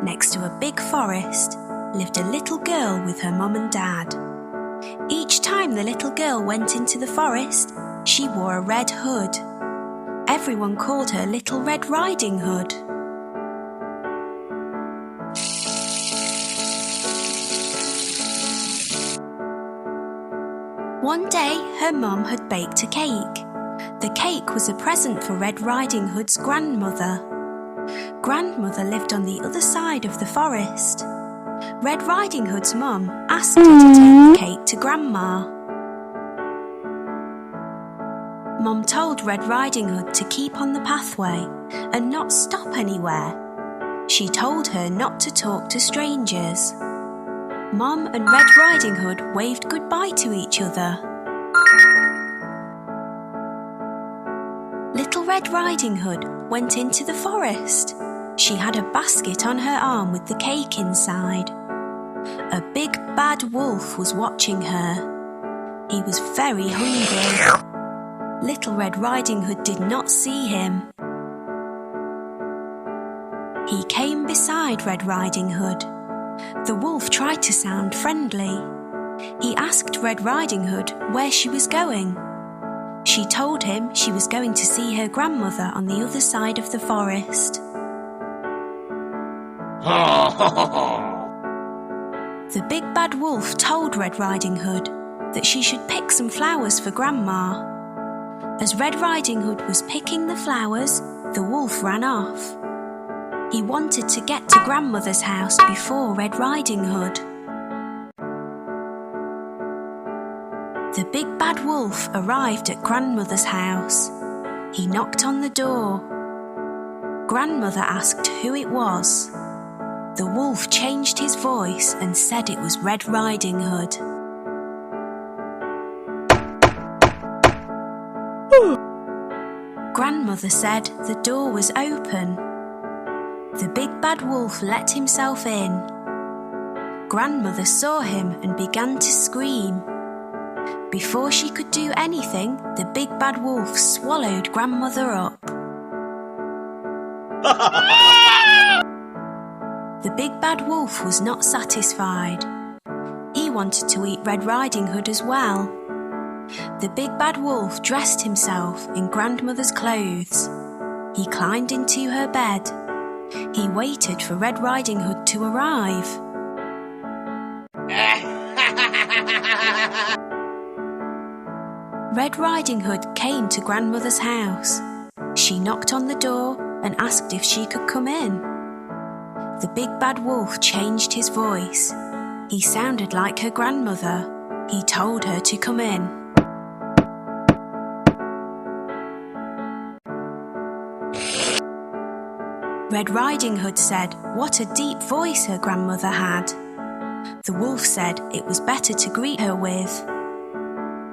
next to a big forest, lived a little girl with her mum and dad. Each time the little girl went into the forest, she wore a red hood. Everyone called her Little Red Riding Hood. One day, her mum had baked a cake. The cake was a present for Red Riding Hood's grandmother. Grandmother lived on the other side of the forest. Red Riding Hood's mum asked her to take the cake to Grandma. Mum told Red Riding Hood to keep on the pathway and not stop anywhere. She told her not to talk to strangers. Mum and Red Riding Hood waved goodbye to each other. Little Red Riding Hood went into the forest. She had a basket on her arm with the cake inside. A big bad wolf was watching her. He was very hungry. Little Red Riding Hood did not see him. He came beside Red Riding Hood. The wolf tried to sound friendly. He asked Red Riding Hood where she was going. She told him she was going to see her grandmother on the other side of the forest. The big bad wolf told Red Riding Hood that she should pick some flowers for Grandma. As Red Riding Hood was picking the flowers, the wolf ran off. He wanted to get to Grandmother's house before Red Riding Hood. The big bad wolf arrived at Grandmother's house. He knocked on the door. Grandmother asked who it was. The wolf changed his voice and said it was Red Riding Hood. Grandmother said the door was open. The big bad wolf let himself in. Grandmother saw him and began to scream. Before she could do anything, the big bad wolf swallowed Grandmother up. The big bad wolf was not satisfied. He wanted to eat Red Riding Hood as well. The big bad wolf dressed himself in Grandmother's clothes. He climbed into her bed. He waited for Red Riding Hood to arrive. Red Riding Hood came to Grandmother's house. She knocked on the door and asked if she could come in. The big bad wolf changed his voice. He sounded like her grandmother. He told her to come in. Red Riding Hood said what a deep voice her grandmother had. The wolf said it was better to greet her with.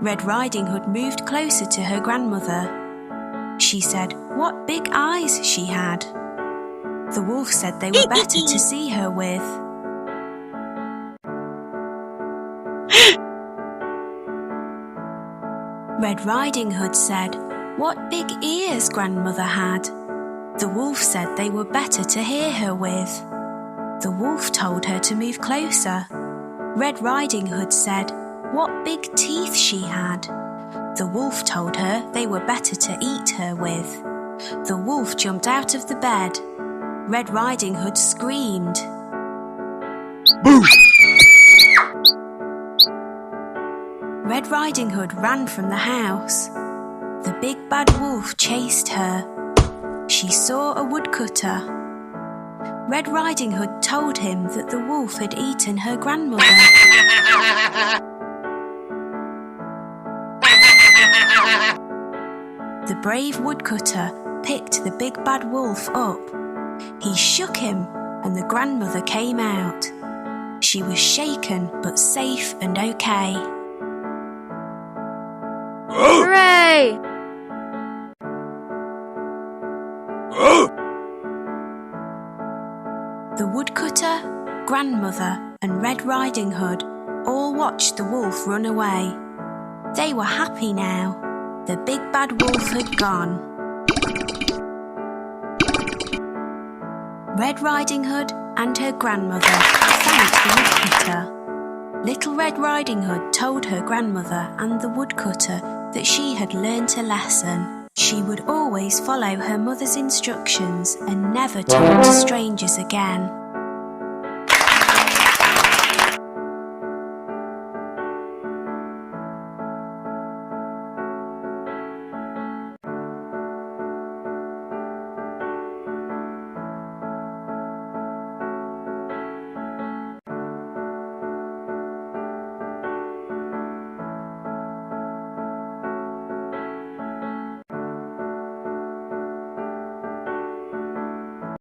Red Riding Hood moved closer to her grandmother. She said what big eyes she had. The wolf said they were better to see her with. Red Riding Hood said what big ears grandmother had. The wolf said they were better to hear her with. The wolf told her to move closer. Red Riding Hood said what big teeth she had. The wolf told her they were better to eat her with. The wolf jumped out of the bed. Red Riding Hood screamed. Red Riding Hood ran from the house. The big bad wolf chased her. She saw a woodcutter. Red Riding Hood told him that the wolf had eaten her grandmother. The brave woodcutter picked the big bad wolf up. He shook him and the grandmother came out. She was shaken but safe and okay. Hooray! The woodcutter, grandmother and Red Riding Hood all watched the wolf run away. They were happy now. The big bad wolf had gone. Red Riding Hood and her grandmother thanked the woodcutter. Little Red Riding Hood told her grandmother and the woodcutter that she had learnt a lesson. She would always follow her mother's instructions and never talk to strangers again.